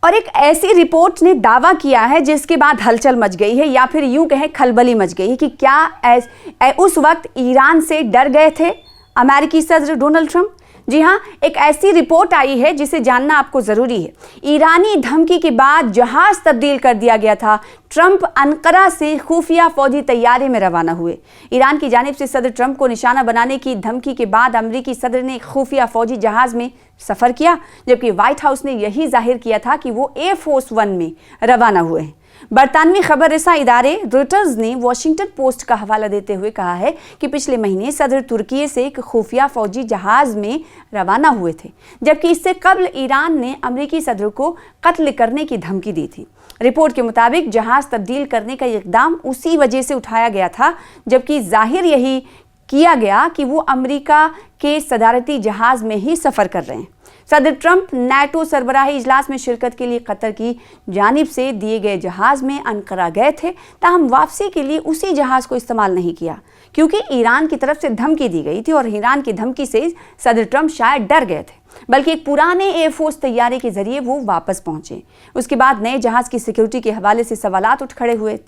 और एक ऐसी रिपोर्ट ने दावा किया है जिसके बाद हलचल मच गई है, या फिर यूं कहें खलबली मच गई है कि क्या उस वक्त ईरान से डर गए थे अमेरिकी सदर डोनाल्ड ट्रंप। जी हाँ, एक ऐसी रिपोर्ट आई है जिसे जानना आपको ज़रूरी है। ईरानी धमकी के बाद जहाज़ तब्दील कर दिया गया था। ट्रंप अंकारा से खुफिया फौजी तैयारी में रवाना हुए। ईरान की जानिब से सदर ट्रंप को निशाना बनाने की धमकी के बाद अमेरिकी सदर ने खुफिया फौजी जहाज़ में सफ़र किया, जबकि व्हाइट हाउस ने यही जाहिर किया था कि वो एयरफोर्स वन में रवाना हुए हैं। बरतानवी खबर रसा इदारे रॉयटर्स ने वॉशिंगटन पोस्ट का हवाला देते हुए कहा है कि पिछले महीने सदर तुर्की से एक खुफिया फौजी जहाज़ में रवाना हुए थे, जबकि इससे कबल ईरान ने अमेरिकी सदर को कत्ल करने की धमकी दी थी। रिपोर्ट के मुताबिक जहाज़ तब्दील करने का इक़दाम उसी वजह से उठाया गया था, जबकि जाहिर यही किया गया कि वो अमेरिका के सदारती जहाज़ में ही सफ़र कर रहे हैं। सदर ट्रंप नाटो सरबराही इजलास में शिरकत के लिए कतर की जानिब से दिए गए जहाज़ में अंकारा गए थे, ताहम वापसी के लिए उसी जहाज़ को इस्तेमाल नहीं किया क्योंकि ईरान की तरफ से धमकी दी गई थी और ईरान की धमकी से सदर ट्रंप शायद डर गए थे, बल्कि एक पुराने एयरफोर्स तैयारी के जरिए वो वापस पहुंचे। उसके बाद नए जहाज़ की सिक्योरिटी के हवाले से सवालात उठ खड़े हुए।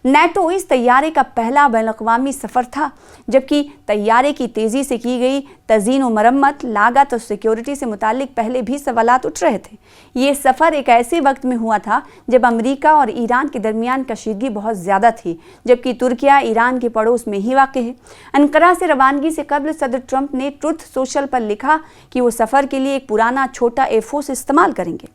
नाटो इस तैयारे का पहला बैनुल-अक़वामी सफ़र था, जबकि तैयारे की तेज़ी से की गई तज़ीन व मरम्मत, लागत और सिक्योरिटी से मुतालिक पहले भी सवालात उठ रहे थे। ये सफ़र एक ऐसे वक्त में हुआ था जब अमेरिका और ईरान के दरमियान कशीदगी बहुत ज़्यादा थी, जबकि तुर्किया ईरान के पड़ोस में ही वाक़ है। अंकारा से रवानगी से कबल सदर ट्रंप ने ट्रुथ सोशल पर लिखा कि वो सफ़र के लिए एक पुराना छोटा एयरफोर्स इस्तेमाल करेंगे।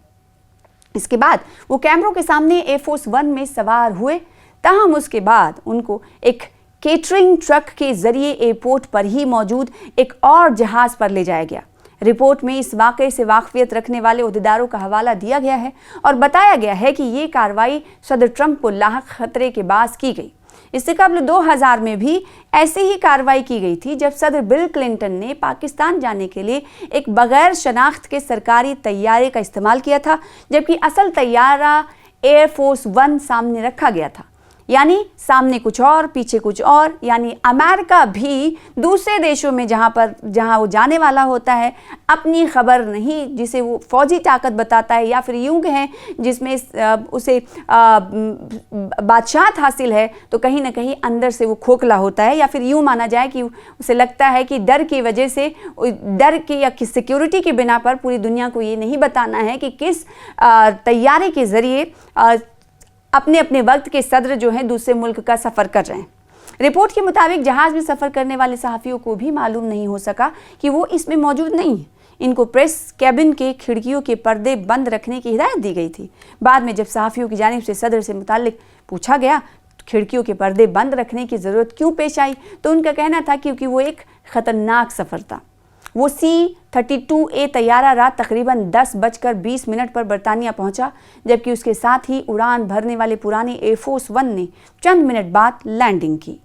इसके बाद वो कैमरों के सामने एयरफोर्स वन में सवार हुए, ताहम उसके बाद उनको एक केटरिंग ट्रक के जरिए एयरपोर्ट पर ही मौजूद एक और जहाज़ पर ले जाया गया। रिपोर्ट में इस वाक़े से वाक़फियत रखने वाले ओहदेदारों का हवाला दिया गया है और बताया गया है कि ये कार्रवाई सदर ट्रंप को लाहक खतरे के बाद की गई। इससे कबल 2000 में भी ऐसी ही कार्रवाई की गई थी, जब सदर बिल क्लिंटन ने पाकिस्तान जाने के लिए एक बगैर शनाख्त के सरकारी तैयारे का इस्तेमाल किया था, जबकि असल तैयारा एयरफोर्स वन सामने रखा गया था। यानी सामने कुछ और पीछे कुछ और, यानी अमेरिका भी दूसरे देशों में जहां वो जाने वाला होता है अपनी खबर नहीं, जिसे वो फौजी ताकत बताता है या फिर यूं कहें जिसमें उसे बादशाहत हासिल है, तो कहीं ना कहीं अंदर से वो खोखला होता है, या फिर यूं माना जाए कि उसे लगता है कि डर की वजह से, डर की या सिक्योरिटी की बिना पर पूरी दुनिया को ये नहीं बताना है कि किस तैयारे के ज़रिए अपने अपने वक्त के सदर जो हैं दूसरे मुल्क का सफ़र कर रहे हैं। रिपोर्ट के मुताबिक जहाज़ में सफ़र करने वाले सहाफ़ियों को भी मालूम नहीं हो सका कि वो इसमें मौजूद नहीं है। इनको प्रेस कैबिन के खिड़कियों के पर्दे बंद रखने की हिदायत दी गई थी। बाद में जब सहाफ़ियों की जानिब से सदर से मुताल्लिक पूछा गया खिड़कियों के पर्दे बंद रखने की ज़रूरत क्यों पेश आई, तो उनका कहना था क्योंकि वो एक ख़तरनाक सफ़र था। वो C-32A तैयारा रात तकरीबन 10:20 पर बरतानिया पहुंचा, जबकि उसके साथ ही उड़ान भरने वाले पुराने एयरफोर्स वन ने चंद मिनट बाद लैंडिंग की।